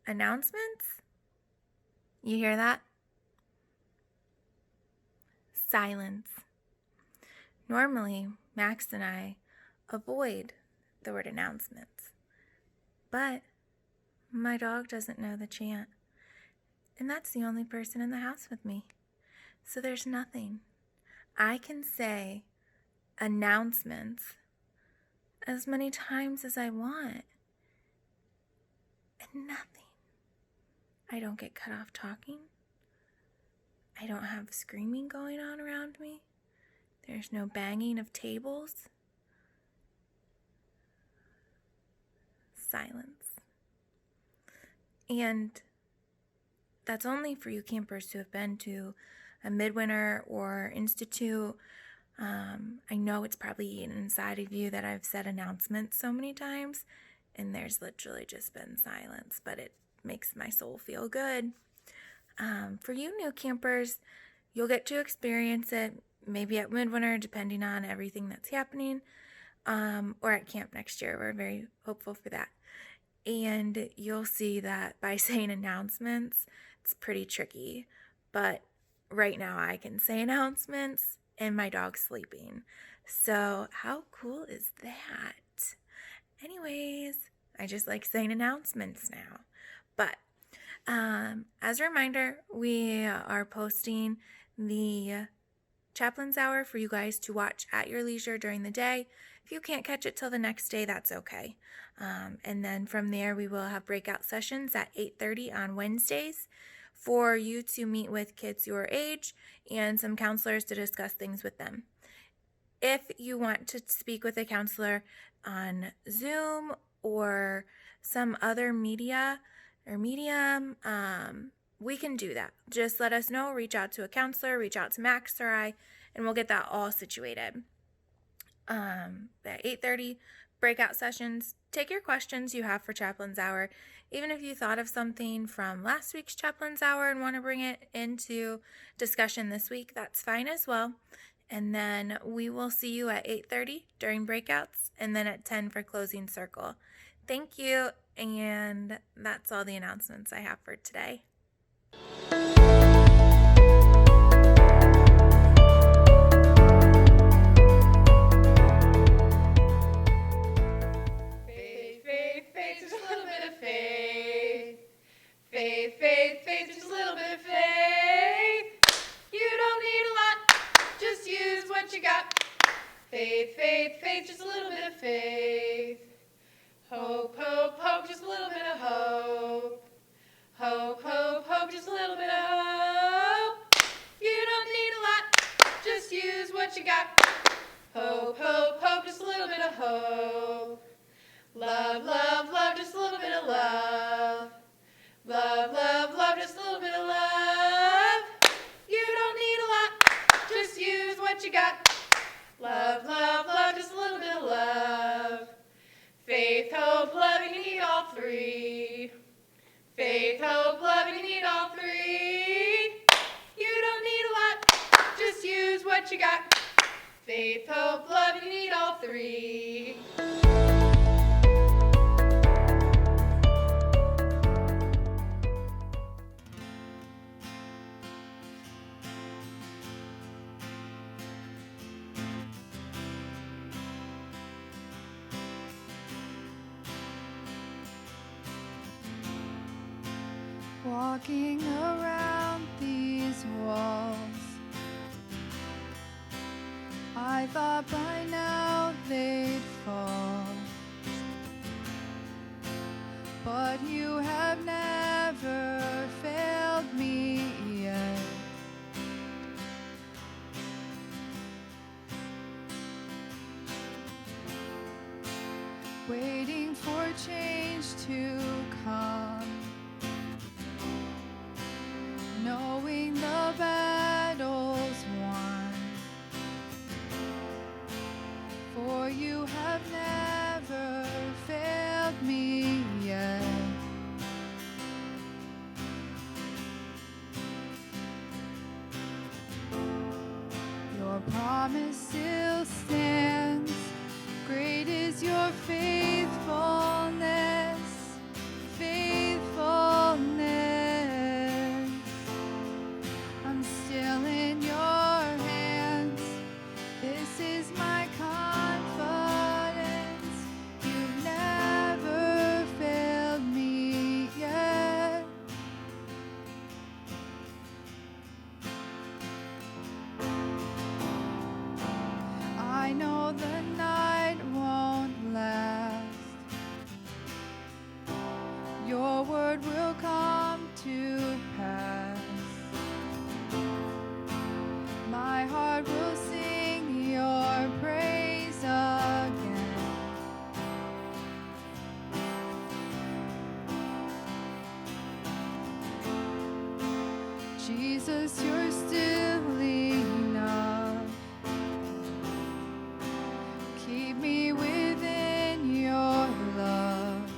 Announcements? You hear that? Silence. Normally, Max and I avoid the word announcements, but my dog doesn't know the chant, and that's the only person in the house with me. So there's nothing. I can say announcements as many times as I want, and nothing. I don't get cut off talking. I don't have screaming going on around me. There's no banging of tables. Silence. And that's only for you campers who have been to a midwinter or institute. I know it's probably eaten inside of you that I've said announcements so many times, and there's literally just been silence, but it makes my soul feel good. For you new campers, you'll get to experience it maybe at midwinter, depending on everything that's happening, or at camp next year. We're very hopeful for that. And you'll see that by saying announcements, it's pretty tricky. But right now I can say announcements and my dog's sleeping. So how cool is that? Anyways, I just like saying announcements now. But as a reminder, we are posting the Chaplains Hour for you guys to watch at your leisure during the day. If you can't catch it till the next day, that's okay. And then from there, we will have breakout sessions at 8:30 on Wednesdays for you to meet with kids your age and some counselors to discuss things with them. If you want to speak with a counselor on Zoom or some other media or medium, we can do that. Just let us know, reach out to a counselor, reach out to Max or I, and we'll get that all situated. At 8:30, breakout sessions. Take your questions you have for Chaplains Hour. Even if you thought of something from last week's Chaplains Hour and want to bring it into discussion this week, that's fine as well. And then we will see you at 8:30 during breakouts, and then at 10 for closing circle. Thank you, and that's all the announcements I have for today. Faith, just a little bit of faith. You don't need a lot, just use what you got. Faith, just a little bit of faith. Hope, just a little bit of hope. Hope, just a little bit of hope. You don't need a lot, just use what you got. Hope, just a little bit of hope. Love, just a little bit of love. Love, just a little bit of love. You don't need a lot, just use what you got. Love, just a little bit of love. Faith, hope, love, you need all three. Faith, hope, love, you need all three. You don't need a lot, just use what you got. Faith, hope, love, you need all three. Walking around these walls, I thought by now they'd fall, but you have never failed me yet. Waiting for change to come, knowing the battle's won, for you have never failed me yet. Your promise still stands, great is your faithfulness. Jesus, you're still enough. Keep me within your love.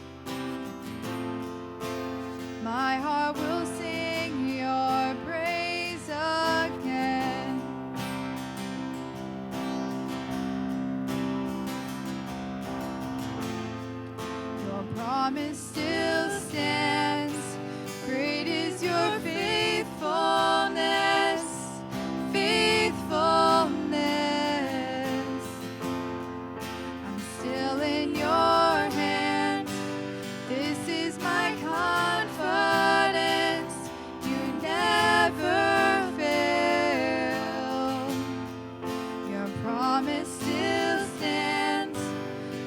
My heart will sing your praise again. Your promise still stands. Great is your faithfulness, faithfulness. I'm still in your hands. This is my confidence. You never fail. Your promise still stands.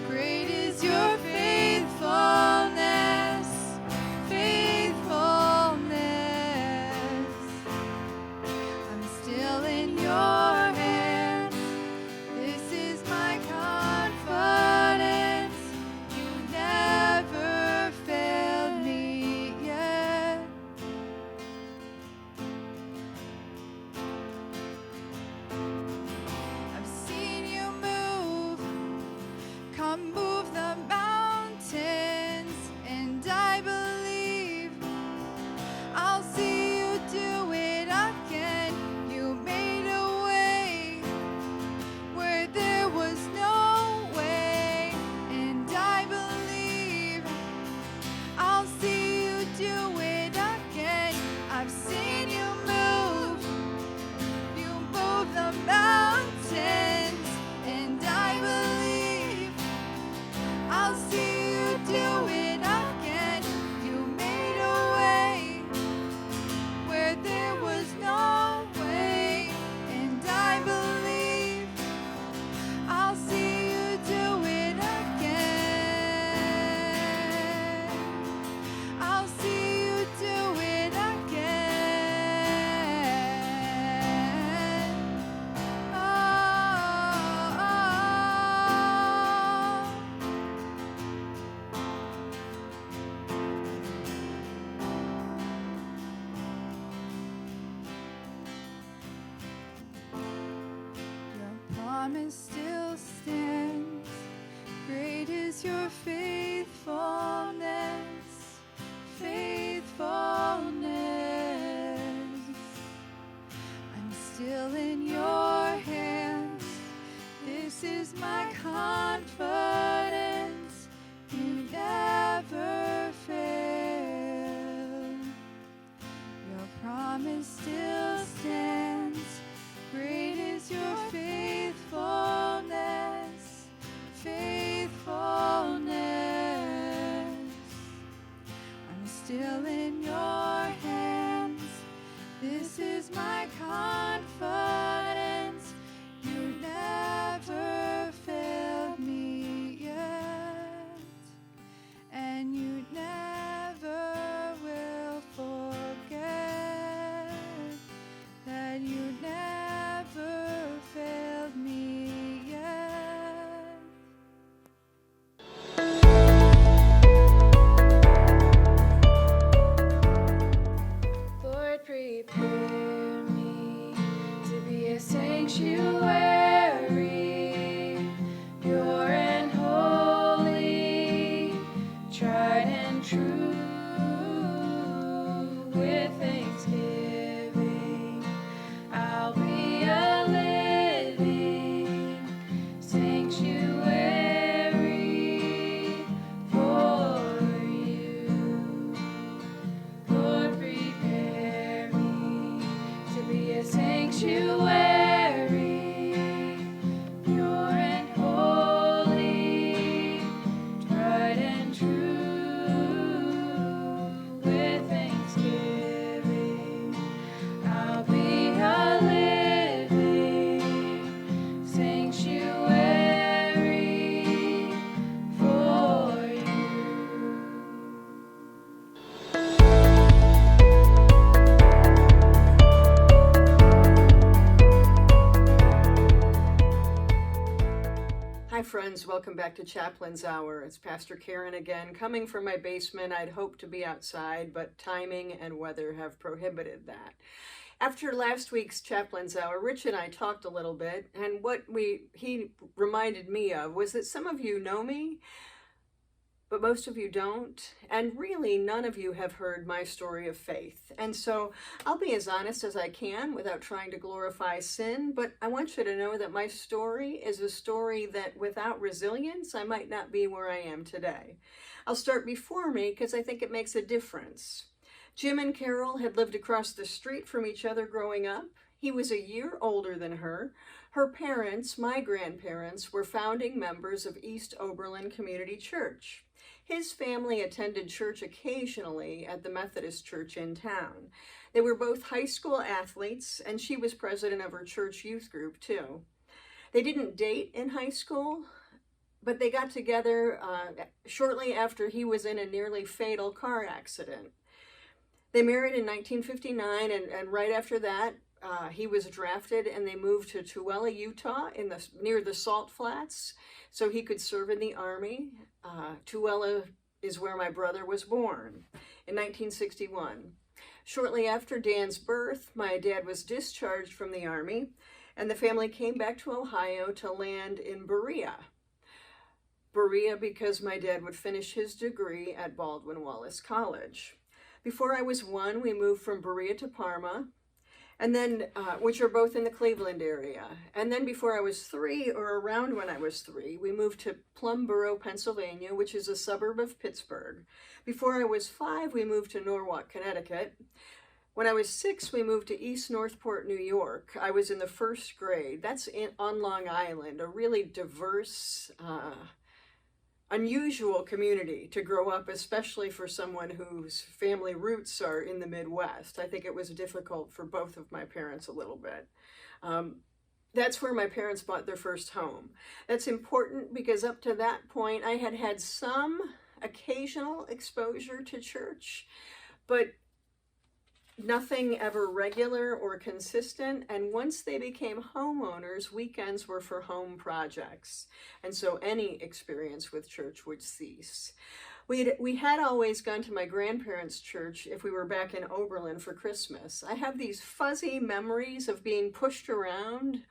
Great is your faithfulness, faithfulness. I'm still in your hands. This is my confidence. You never failed me yet. I've seen you move. Come move the mountains, and I believe I'll see you do it again. You made a way where there was no way, and I believe I'll see you do it again. I've seen you move. You move the mountains, and I believe I'll see you do it again. You made a way where there was no way, and I believe I'll see you do it again. I'll see you do it again. Oh, oh, oh. Your promise still stands. Great is your faithfulness, faithfulness. I'm still in your hands. This is my confidence. You never fail. Your promise still stands. Great is your faithfulness, faithfulness. I'm still in your hands. This is my confidence. You never failed me yet, and you never will forget that you never failed me yet. Lord, prepare me to be a sanctuary, pure and holy, tried and true. With thanksgiving, I'll be a living sanctuary for you. Lord, prepare me to be a sanctuary, pure and holy, tried and true. With thanksgiving, I'll be a living sanctuary for you. Hi friends, welcome back to Chaplains Hour. It's Pastor Karen again, coming from my basement. I'd hoped to be outside, but timing and weather have prohibited that. After last week's Chaplains Hour, Rich and I talked a little bit, and what he reminded me of was that some of you know me, but most of you don't, and really none of you have heard my story of faith. And so I'll be as honest as I can without trying to glorify sin, but I want you to know that my story is a story that without resilience, I might not be where I am today. I'll start before me because I think it makes a difference. Jim and Carol had lived across the street from each other growing up. He was a year older than her. Her parents, my grandparents, were founding members of East Oberlin Community Church. His family attended church occasionally at the Methodist church in town. They were both high school athletes, and she was president of her church youth group, too. They didn't date in high school, but they got together shortly after he was in a nearly fatal car accident. They married in 1959, and right after that, he was drafted, and they moved to Tooele, Utah, near the Salt Flats, so he could serve in the Army. Tooele is where my brother was born in 1961. Shortly after Dan's birth, my dad was discharged from the Army, and the family came back to Ohio to land in Berea. Berea because my dad would finish his degree at Baldwin Wallace College. Before I was 1, we moved from Berea to Parma, and then which are both in the Cleveland area. And then before I was 3, or around when I was 3, we moved to Plumboro, Pennsylvania, which is a suburb of Pittsburgh. Before I was 5, we moved to Norwalk, Connecticut. When I was 6, we moved to East Northport, New York. I was in the 1st grade. That's on Long Island, a really diverse, unusual community to grow up, especially for someone whose family roots are in the Midwest. I think it was difficult for both of my parents a little bit. That's where my parents bought their first home. That's important because up to that point, I had had some occasional exposure to church, but nothing ever regular or consistent. And once they became homeowners, weekends were for home projects. And so any experience with church would cease. We had always gone to my grandparents' church if we were back in Oberlin for Christmas. I have these fuzzy memories of being pushed around.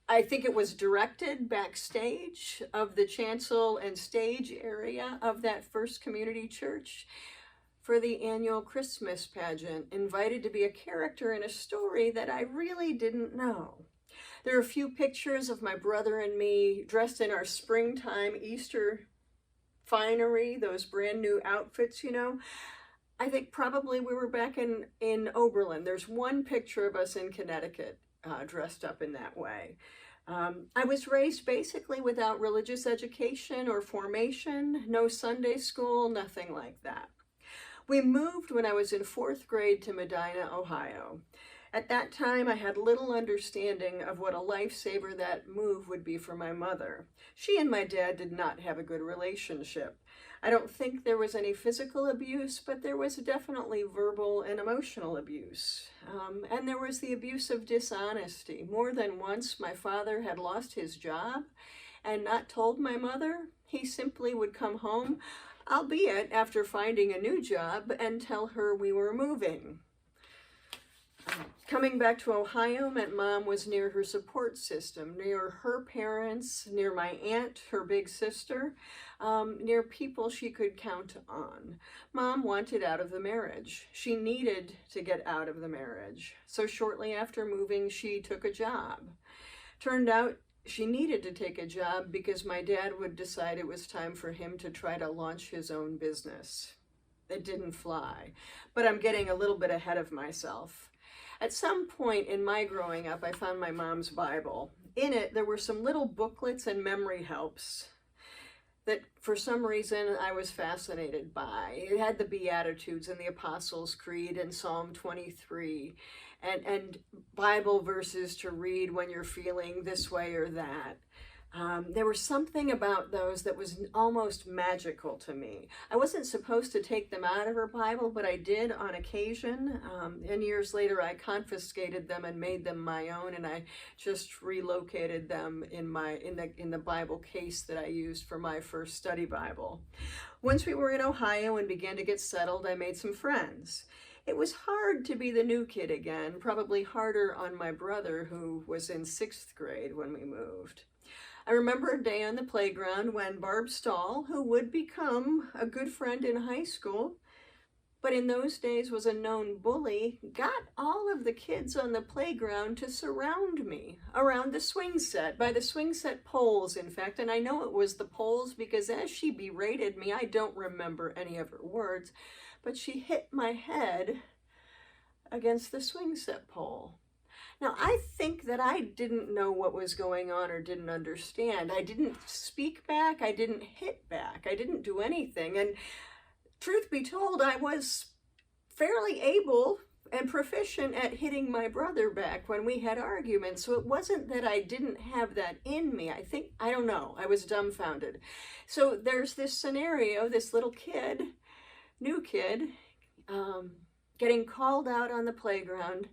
I think it was directed backstage of the chancel and stage area of that first community church for the annual Christmas pageant, invited to be a character in a story that I really didn't know. There are a few pictures of my brother and me dressed in our springtime Easter finery, those brand new outfits, you know. I think probably we were back in Oberlin. There's one picture of us in Connecticut dressed up in that way. I was raised basically without religious education or formation, no Sunday school, nothing like that. We moved when I was in 4th grade to Medina, Ohio. At that time, I had little understanding of what a lifesaver that move would be for my mother. She and my dad did not have a good relationship. I don't think there was any physical abuse, but there was definitely verbal and emotional abuse. And there was the abuse of dishonesty. More than once, my father had lost his job and not told my mother. He simply would come home, albeit after finding a new job, and tell her we were moving. Coming back to Ohio meant Mom was near her support system, near her parents, near my aunt, her big sister, near people she could count on. Mom wanted out of the marriage. She needed to get out of the marriage. So shortly after moving, she took a job. Turned out she needed to take a job because my dad would decide it was time for him to try to launch his own business. It didn't fly, but I'm getting a little bit ahead of myself. At some point in my growing up, I found my mom's Bible. In it, there were some little booklets and memory helps that for some reason I was fascinated by. It had the Beatitudes and the Apostles' Creed and Psalm 23 and Bible verses to read when you're feeling this way or that. There was something about those that was almost magical to me. I wasn't supposed to take them out of her Bible, but I did on occasion. And years later, I confiscated them and made them my own, and I just relocated them in the Bible case that I used for my first study Bible. Once we were in Ohio and began to get settled, I made some friends. It was hard to be the new kid again, probably harder on my brother, who was in 6th grade when we moved. I remember a day on the playground when Barb Stahl, who would become a good friend in high school, but in those days was a known bully, got all of the kids on the playground to surround me around the swing set, by the swing set poles, in fact. And I know it was the poles because as she berated me, I don't remember any of her words, but she hit my head against the swing set pole. Now, I think that I didn't know what was going on or didn't understand. I didn't speak back. I didn't hit back. I didn't do anything. And truth be told, I was fairly able and proficient at hitting my brother back when we had arguments. So it wasn't that I didn't have that in me. I don't know, I was dumbfounded. So there's this scenario, this little kid, new kid, getting called out on the playground,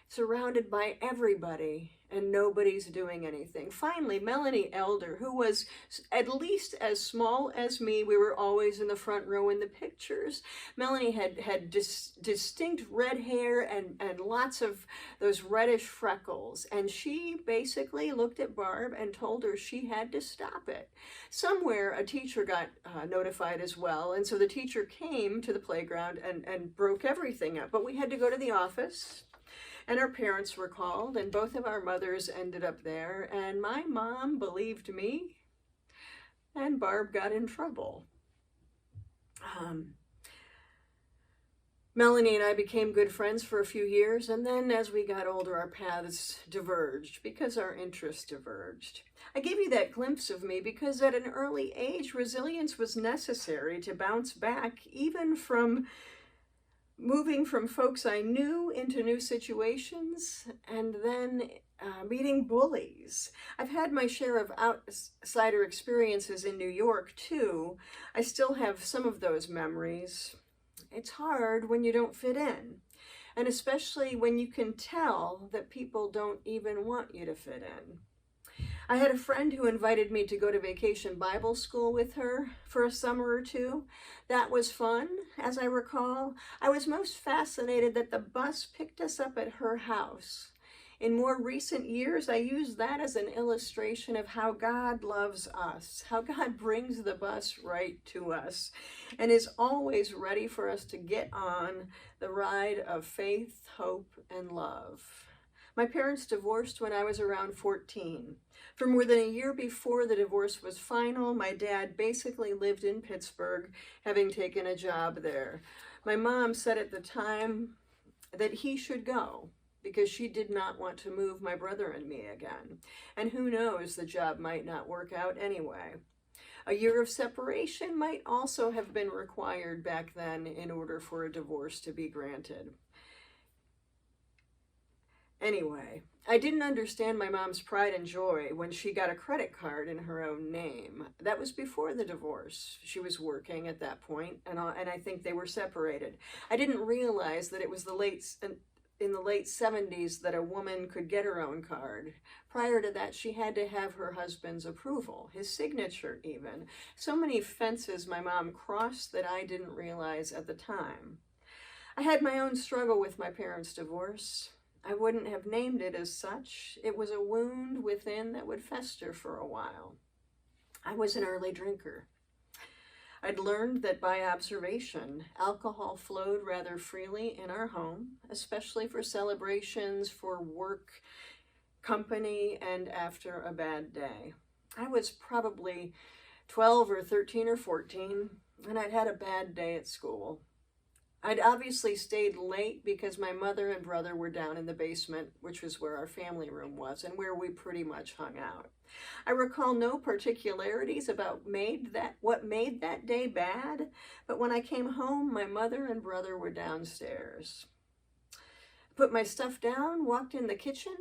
surrounded by everybody, and nobody's doing anything. Finally, Melanie Elder, who was at least as small as me, we were always in the front row in the pictures. Melanie had distinct red hair and lots of those reddish freckles. And she basically looked at Barb and told her she had to stop it. Somewhere a teacher got notified as well. And so the teacher came to the playground and broke everything up. But we had to go to the office. And our parents were called, and both of our mothers ended up there, and my mom believed me, and Barb got in trouble. Melanie and I became good friends for a few years, and then as we got older, our paths diverged because our interests diverged. I gave you that glimpse of me because at an early age, resilience was necessary to bounce back, even from moving from folks I knew into new situations, and then meeting bullies. I've had my share of outsider experiences in New York too. I still have some of those memories. It's hard when you don't fit in, and especially when you can tell that people don't even want you to fit in. I had a friend who invited me to go to vacation Bible school with her for a summer or two. That was fun, as I recall. I was most fascinated that the bus picked us up at her house. In more recent years, I used that as an illustration of how God loves us, how God brings the bus right to us, and is always ready for us to get on the ride of faith, hope, and love. My parents divorced when I was around 14. For more than a year before the divorce was final, my dad basically lived in Pittsburgh, having taken a job there. My mom said at the time that he should go because she did not want to move my brother and me again. And who knows, the job might not work out anyway. A year of separation might also have been required back then in order for a divorce to be granted. Anyway, I didn't understand my mom's pride and joy when she got a credit card in her own name. That was before the divorce. She was working at that point, and I think they were separated. I didn't realize that it was in the late 70s that a woman could get her own card. Prior to that, she had to have her husband's approval, his signature even. So many fences my mom crossed that I didn't realize at the time. I had my own struggle with my parents' divorce. I wouldn't have named it as such. It was a wound within that would fester for a while. I was an early drinker. I'd learned that by observation, alcohol flowed rather freely in our home, especially for celebrations, for work, company, and after a bad day. I was probably 12 or 13 or 14, and I'd had a bad day at school. I'd obviously stayed late because my mother and brother were down in the basement, which was where our family room was and where we pretty much hung out. I recall no particularities about what made that day bad, but when I came home, my mother and brother were downstairs. Put my stuff down, walked in the kitchen,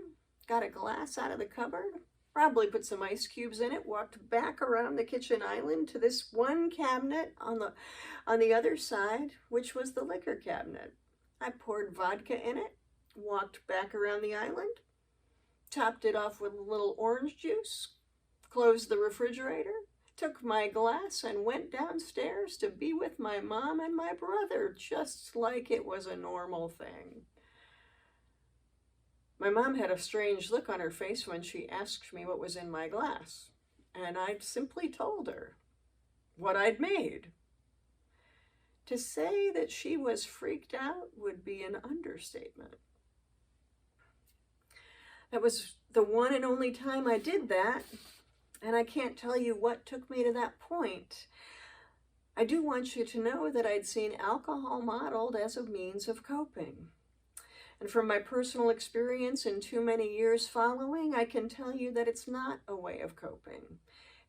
got a glass out of the cupboard, probably put some ice cubes in it, walked back around the kitchen island to this one cabinet on the other side, which was the liquor cabinet. I poured vodka in it, walked back around the island, topped it off with a little orange juice, closed the refrigerator, took my glass and went downstairs to be with my mom and my brother, just like it was a normal thing. My mom had a strange look on her face when she asked me what was in my glass, and I simply told her what I'd made. To say that she was freaked out would be an understatement. That was the one and only time I did that, and I can't tell you what took me to that point. I do want you to know that I'd seen alcohol modeled as a means of coping. And from my personal experience in too many years following, I can tell you that it's not a way of coping.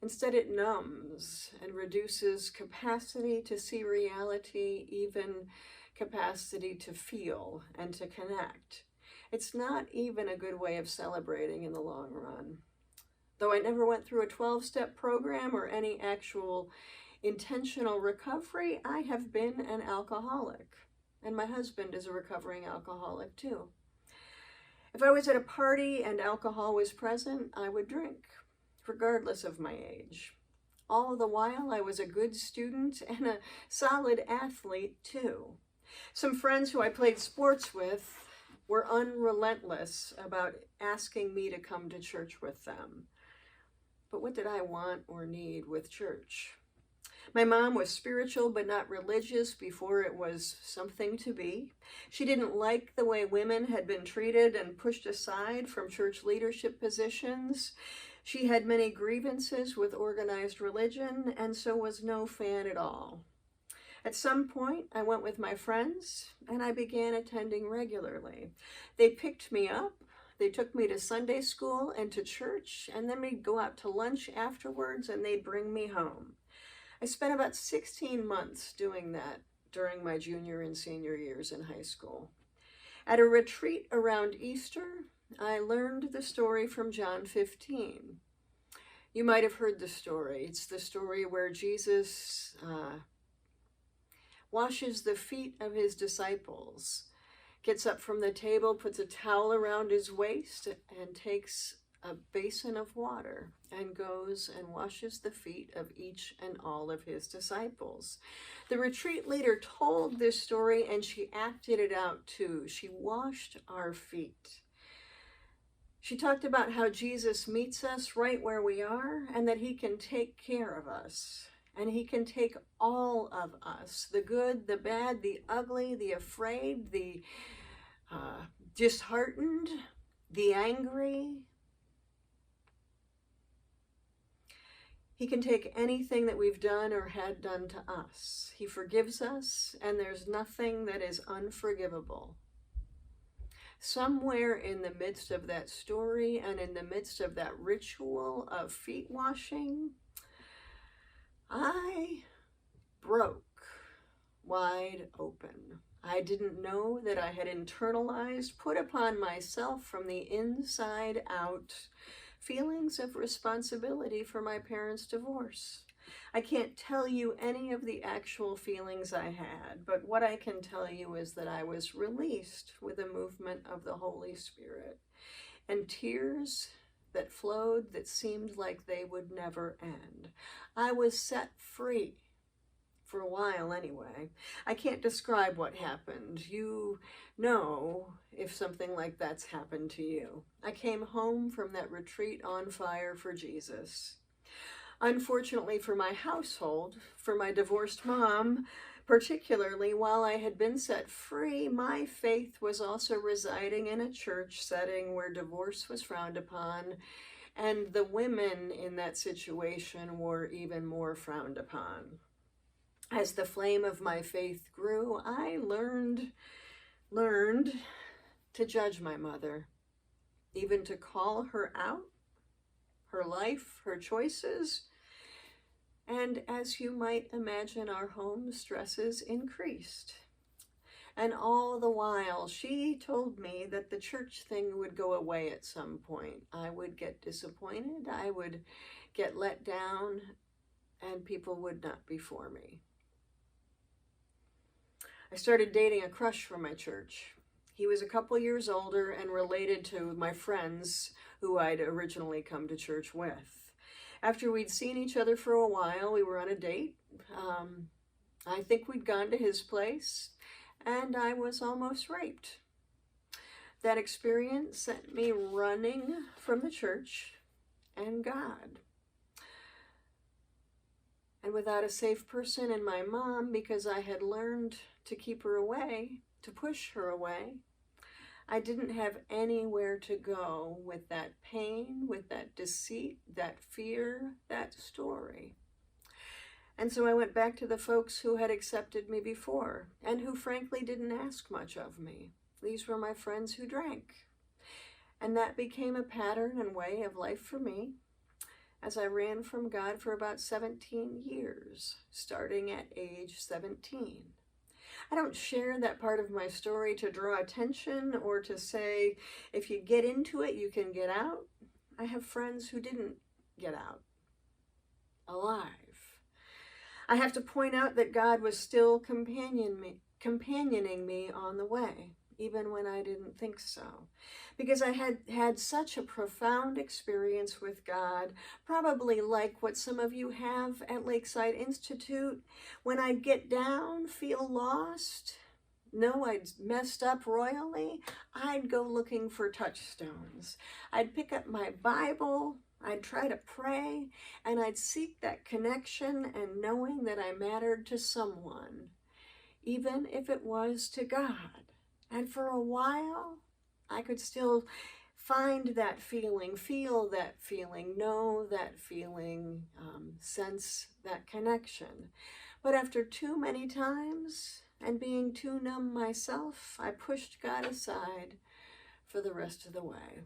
Instead, it numbs and reduces capacity to see reality, even capacity to feel and to connect. It's not even a good way of celebrating in the long run. Though I never went through a 12-step program or any actual intentional recovery, I have been an alcoholic. And my husband is a recovering alcoholic too. If I was at a party and alcohol was present, I would drink, regardless of my age. All the while, I was a good student and a solid athlete too. Some friends who I played sports with were unrelentless about asking me to come to church with them. But what did I want or need with church? My mom was spiritual but not religious before it was something to be. She didn't like the way women had been treated and pushed aside from church leadership positions. She had many grievances with organized religion and so was no fan at all. At some point, I went with my friends and I began attending regularly. They picked me up. They took me to Sunday school and to church, and then we'd go out to lunch afterwards and they'd bring me home. I spent about 16 months doing that during my junior and senior years in high school. At a retreat around Easter, I learned the story from John 15. You might have heard the story. It's the story where Jesus washes the feet of his disciples, gets up from the table, puts a towel around his waist, and takes a basin of water and goes and washes the feet of each and all of his disciples. The retreat leader told this story and she acted it out too. She washed our feet. She talked about how Jesus meets us right where we are and that he can take care of us. And he can take all of us, the good, the bad, the ugly, the afraid, the disheartened, the angry. He can take anything that we've done or had done to us. He forgives us, and there's nothing that is unforgivable. Somewhere in the midst of that story and in the midst of that ritual of feet washing, I broke wide open. I didn't know that I had internalized, put upon myself from the inside out, feelings of responsibility for my parents' divorce. I can't tell you any of the actual feelings I had, but what I can tell you is that I was released with a movement of the Holy Spirit, and tears that flowed that seemed like they would never end. I was set free. For a while anyway. I can't describe what happened. You know if something like that's happened to you. I came home from that retreat on fire for Jesus. Unfortunately for my household, for my divorced mom, particularly while I had been set free, my faith was also residing in a church setting where divorce was frowned upon, and the women in that situation were even more frowned upon. As the flame of my faith grew, I learned to judge my mother, even to call her out, her life, her choices. And as you might imagine, our home stresses increased. And all the while, she told me that the church thing would go away at some point. I would get disappointed, I would get let down, and people would not be for me. I started dating a crush from my church. He was a couple years older and related to my friends who I'd originally come to church with. After we'd seen each other for a while, we were on a date. I think we'd gone to his place, and I was almost raped. That experience sent me running from the church and God. And without a safe person in my mom, because I had learned to keep her away, to push her away, I didn't have anywhere to go with that pain, with that deceit, that fear, that story. And so I went back to the folks who had accepted me before and who frankly didn't ask much of me. These were my friends who drank. And that became a pattern and way of life for me as I ran from God for about 17 years, starting at age 17. I don't share that part of my story to draw attention or to say, if you get into it, you can get out. I have friends who didn't get out alive. I have to point out that God was still companioning me on the way, even when I didn't think so. Because I had had such a profound experience with God, probably like what some of you have at Lakeside Institute. When I'd get down, feel lost, know I'd messed up royally, I'd go looking for touchstones. I'd pick up my Bible, I'd try to pray, and I'd seek that connection and knowing that I mattered to someone, even if it was to God. And for a while, I could still find that feeling, feel that feeling, know that feeling, sense that connection. But after too many times and being too numb myself, I pushed God aside for the rest of the way.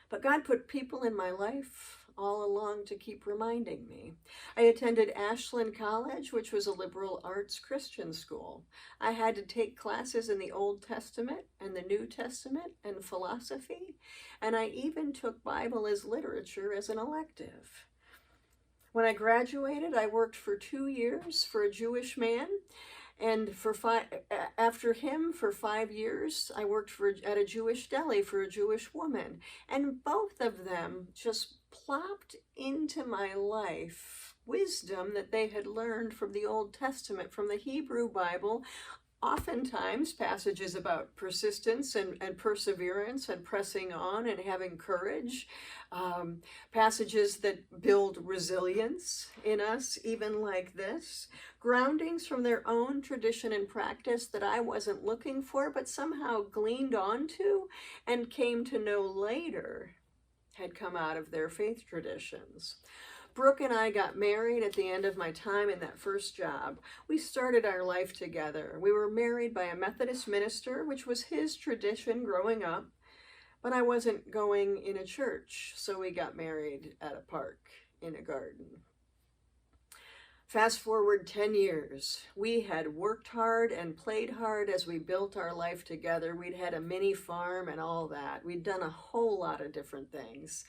But God put people in my life all along to keep reminding me. I attended Ashland College, which was a liberal arts Christian school. I had to take classes in the Old Testament and the New Testament and philosophy, and I even took Bible as literature as an elective. When I graduated, I worked for 2 years for a Jewish man, and after him, for 5 years, I worked at a Jewish deli for a Jewish woman. And both of them just plopped into my life wisdom that they had learned from the Old Testament, from the Hebrew Bible, oftentimes passages about persistence and perseverance and pressing on and having courage, passages that build resilience in us, even like this, groundings from their own tradition and practice that I wasn't looking for, but somehow gleaned onto and came to know later had come out of their faith traditions. Brooke and I got married at the end of my time in that first job. We started our life together. We were married by a Methodist minister, which was his tradition growing up, but I wasn't going in a church, so we got married at a park in a garden. Fast forward 10 years. We had worked hard and played hard as we built our life together. We'd had a mini farm and all that. We'd done a whole lot of different things.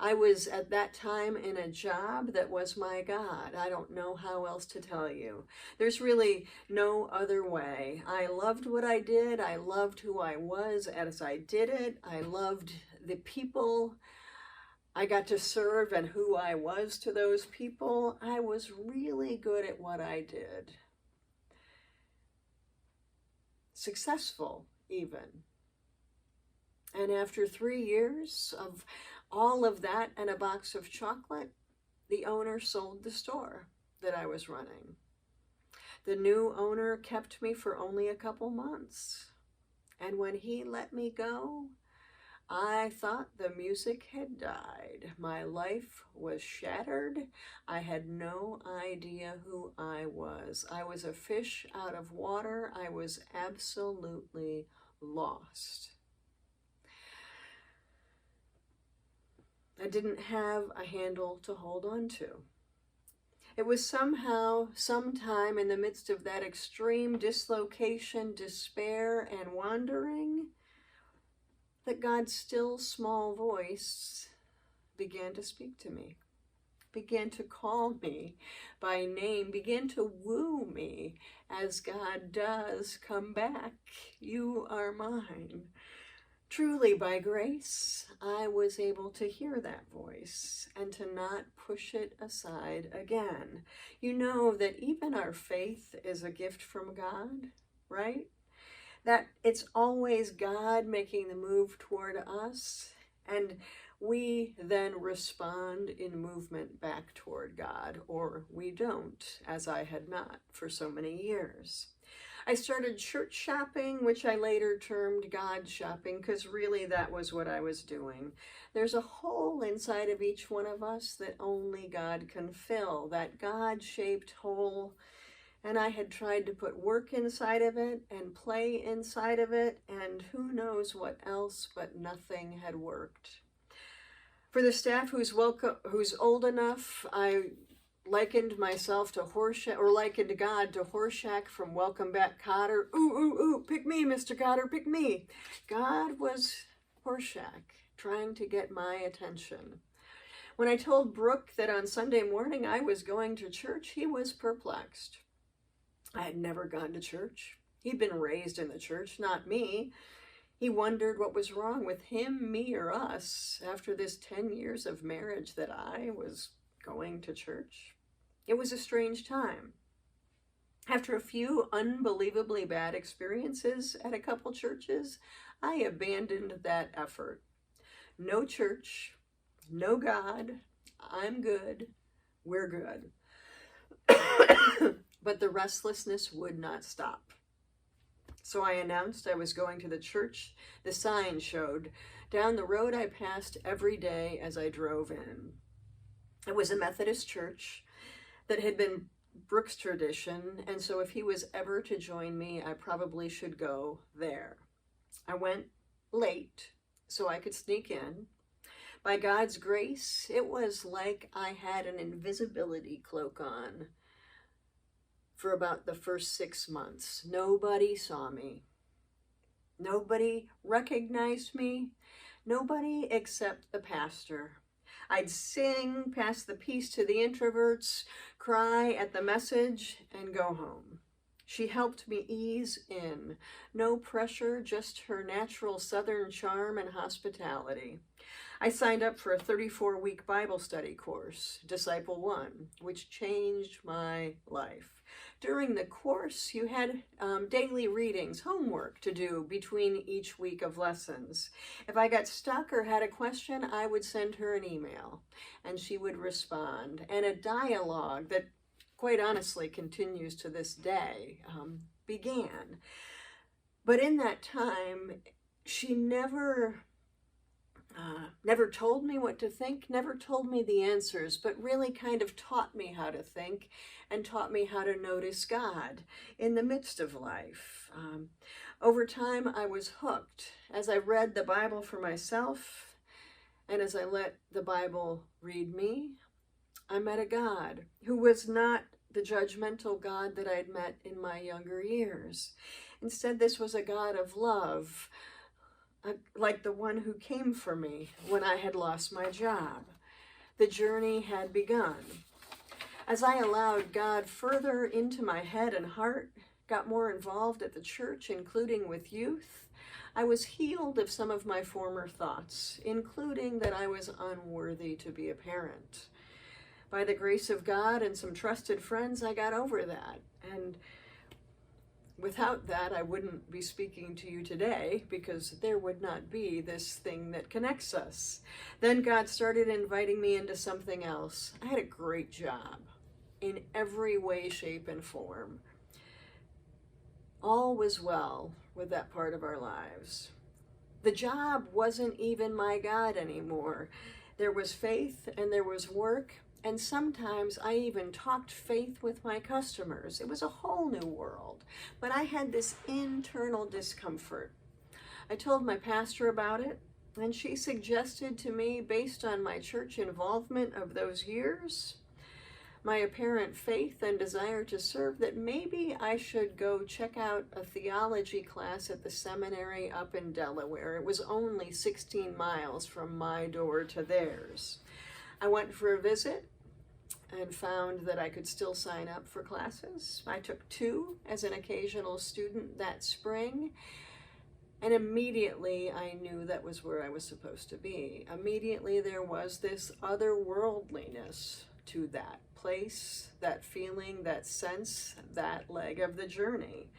I was at that time in a job that was my God. I don't know how else to tell you. There's really no other way. I loved what I did. I loved who I was as I did it. I loved the people I got to serve and who I was to those people. I was really good at what I did. Successful, even. And after 3 years of all of that and a box of chocolate, the owner sold the store that I was running. The new owner kept me for only a couple months. And when he let me go, I thought the music had died. My life was shattered. I had no idea who I was. I was a fish out of water. I was absolutely lost. I didn't have a handle to hold on to. It was somehow, sometime in the midst of that extreme dislocation, despair, and wandering, that God's still small voice began to speak to me, began to call me by name, began to woo me as God does. Come back, you are mine. Truly, by grace, I was able to hear that voice and to not push it aside again. You know that even our faith is a gift from God, right? That it's always God making the move toward us, and we then respond in movement back toward God, or we don't, as I had not for so many years. I started church shopping, which I later termed God shopping, because really that was what I was doing. There's a hole inside of each one of us that only God can fill, that God-shaped hole. And I had tried to put work inside of it and play inside of it, and who knows what else, but nothing had worked. For the staff who's old enough, I likened myself to likened God to Horshack from Welcome Back, Kotter. Ooh, ooh, ooh, pick me, Mr. Kotter, pick me. God was Horshack, trying to get my attention. When I told Brooke that on Sunday morning I was going to church, he was perplexed. I had never gone to church. He'd been raised in the church, not me. He wondered what was wrong with him, me, or us after this 10 years of marriage that I was going to church. It was a strange time. After a few unbelievably bad experiences at a couple churches, I abandoned that effort. No church, no God, I'm good, we're good. But the restlessness would not stop. So I announced I was going to the church the sign showed. Down the road I passed every day as I drove in. It was a Methodist church that had been Brooke's tradition, and so if he was ever to join me, I probably should go there. I went late so I could sneak in. By God's grace, it was like I had an invisibility cloak on for about the first 6 months. Nobody saw me. Nobody recognized me. Nobody except the pastor. I'd sing, pass the peace to the introverts, cry at the message, and go home. She helped me ease in. No pressure, just her natural Southern charm and hospitality. I signed up for a 34-week Bible study course, Disciple One, which changed my life. During the course, you had daily readings, homework to do between each week of lessons. If I got stuck or had a question, I would send her an email, and she would respond. And a dialogue that, quite honestly, continues to this day, began. But in that time, she never told me what to think, never told me the answers, but really kind of taught me how to think and taught me how to notice God in the midst of life. Over time, I was hooked as I read the Bible for myself and as I let the Bible read me. I met a God who was not the judgmental God that I'd met in my younger years. Instead, this was a God of love, like the one who came for me when I had lost my job. The journey had begun. As I allowed God further into my head and heart, got more involved at the church, including with youth, I was healed of some of my former thoughts, including that I was unworthy to be a parent. By the grace of God and some trusted friends, I got over that. And without that, I wouldn't be speaking to you today because there would not be this thing that connects us. Then God started inviting me into something else. I had a great job in every way, shape, and form. All was well with that part of our lives. The job wasn't even my God anymore. There was faith and there was work. And sometimes I even talked faith with my customers. It was a whole new world. But I had this internal discomfort. I told my pastor about it, and she suggested to me, based on my church involvement of those years, my apparent faith and desire to serve, that maybe I should go check out a theology class at the seminary up in Delaware. It was only 16 miles from my door to theirs. I went for a visit and found that I could still sign up for classes. I took 2 as an occasional student that spring. And immediately I knew that was where I was supposed to be. Immediately there was this otherworldliness to that place, that feeling, that sense, that leg of the journey.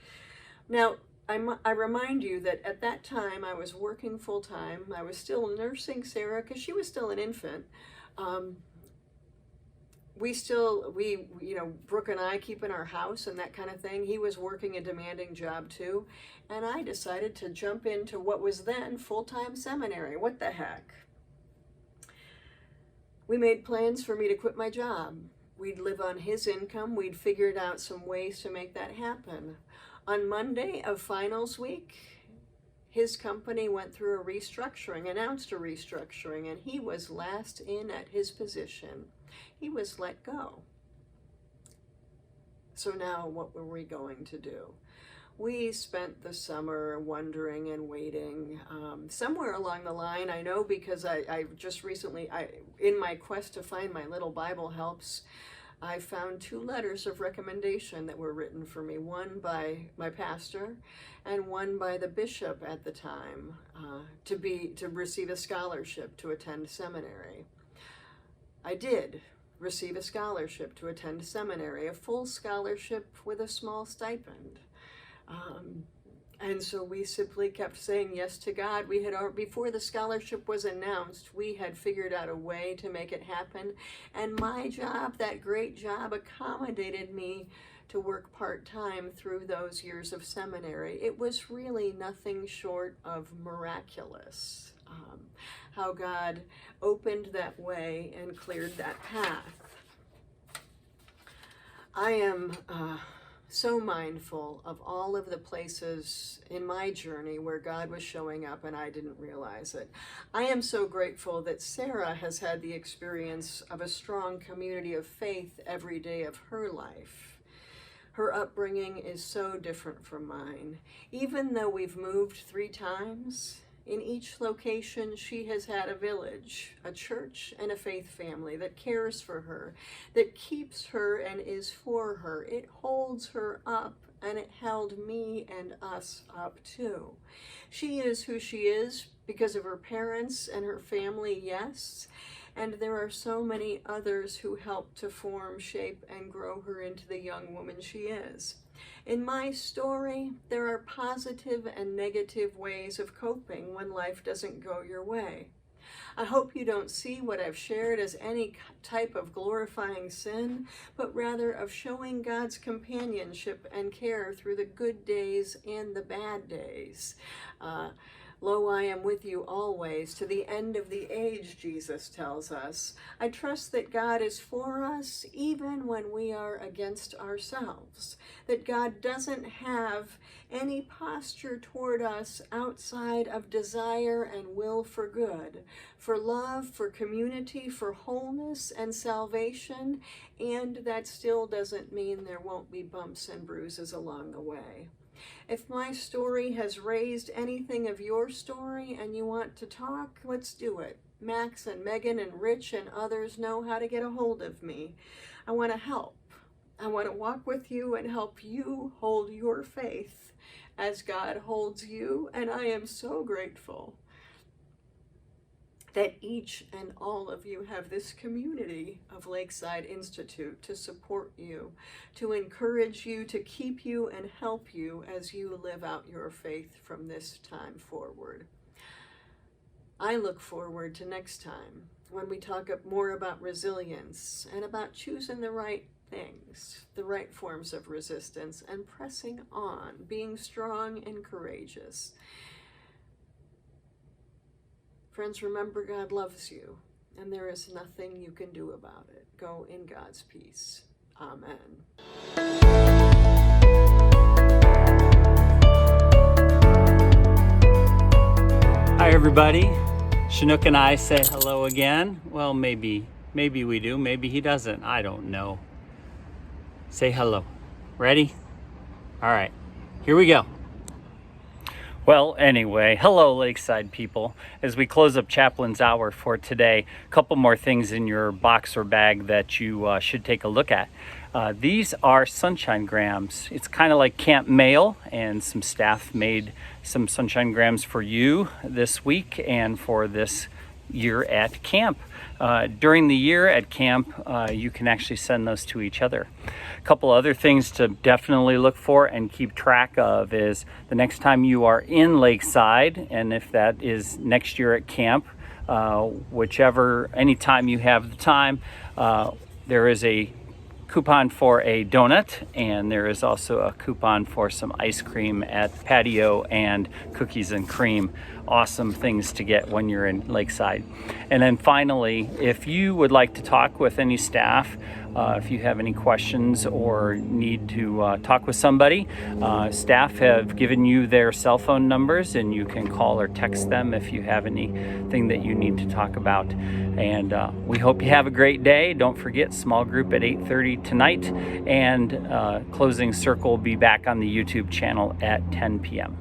Now, I remind you that at that time I was working full time. I was still nursing Sarah because she was still an infant. Brooke and I keep in our house and that kind of thing. He was working a demanding job too. And I decided to jump into what was then full-time seminary. What the heck? We made plans for me to quit my job. We'd live on his income. We'd figured out some ways to make that happen. On Monday of finals week, his company went through a restructuring, announced a restructuring, and he was last in at his position. He was let go. So now what were we going to do? We spent the summer wondering and waiting. Somewhere along the line, I know because I just recently, in my quest to find my little Bible helps, I found 2 letters of recommendation that were written for me, one by my pastor and one by the bishop at the time, to receive a scholarship to attend seminary. I did receive a scholarship to attend seminary, a full scholarship with a small stipend. And so we simply kept saying yes to God. We had, before the scholarship was announced, we had figured out a way to make it happen. And my job, that great job, accommodated me to work part-time through those years of seminary. It was really nothing short of miraculous, how God opened that way and cleared that path. I am so mindful of all of the places in my journey where God was showing up and I didn't realize it. I am so grateful that Sarah has had the experience of a strong community of faith every day of her life. Her upbringing is so different from mine. Even though we've moved 3 times, in each location, she has had a village, a church, and a faith family that cares for her, that keeps her and is for her. It holds her up, and it held me and us up too. She is who she is because of her parents and her family, yes, and there are so many others who help to form, shape, and grow her into the young woman she is. In my story, there are positive and negative ways of coping when life doesn't go your way. I hope you don't see what I've shared as any type of glorifying sin, but rather of showing God's companionship and care through the good days and the bad days. Lo, I am with you always, to the end of the age, Jesus tells us. I trust that God is for us even when we are against ourselves, that God doesn't have any posture toward us outside of desire and will for good, for love, for community, for wholeness and salvation, and that still doesn't mean there won't be bumps and bruises along the way. If my story has raised anything of your story and you want to talk, let's do it. Max and Megan and Rich and others know how to get a hold of me. I want to help. I want to walk with you and help you hold your faith as God holds you, and I am so grateful that each and all of you have this community of Lakeside Institute to support you, to encourage you, to keep you and help you as you live out your faith from this time forward. I look forward to next time when we talk more about resilience and about choosing the right things, the right forms of resistance, and pressing on, being strong and courageous. Friends, remember God loves you, and there is nothing you can do about it. Go in God's peace. Amen. Hi, everybody. Chinook and I say hello again. Well, maybe we do. Maybe he doesn't. I don't know. Say hello. Ready? All right. Here we go. Well, anyway, hello Lakeside people. As we close up Chaplains Hour for today, a couple more things in your box or bag that you should take a look at. These are sunshine grams. It's kind of like camp mail, and some staff made some sunshine grams for you this week and for this year at camp. During the year at camp, you can actually send those to each other. A couple other things to definitely look for and keep track of is the next time you are in Lakeside, and if that is next year at camp, anytime you have the time, there is a coupon for a donut, and there is also a coupon for some ice cream at Patio and cookies and cream. Awesome things to get when you're in Lakeside. And then finally, if you would like to talk with any staff, if you have any questions or need to talk with somebody, staff have given you their cell phone numbers, and you can call or text them if you have anything that you need to talk about. And we hope you have a great day. Don't forget, small group at 8:30 tonight, and closing circle will be back on the YouTube channel at 10 p.m.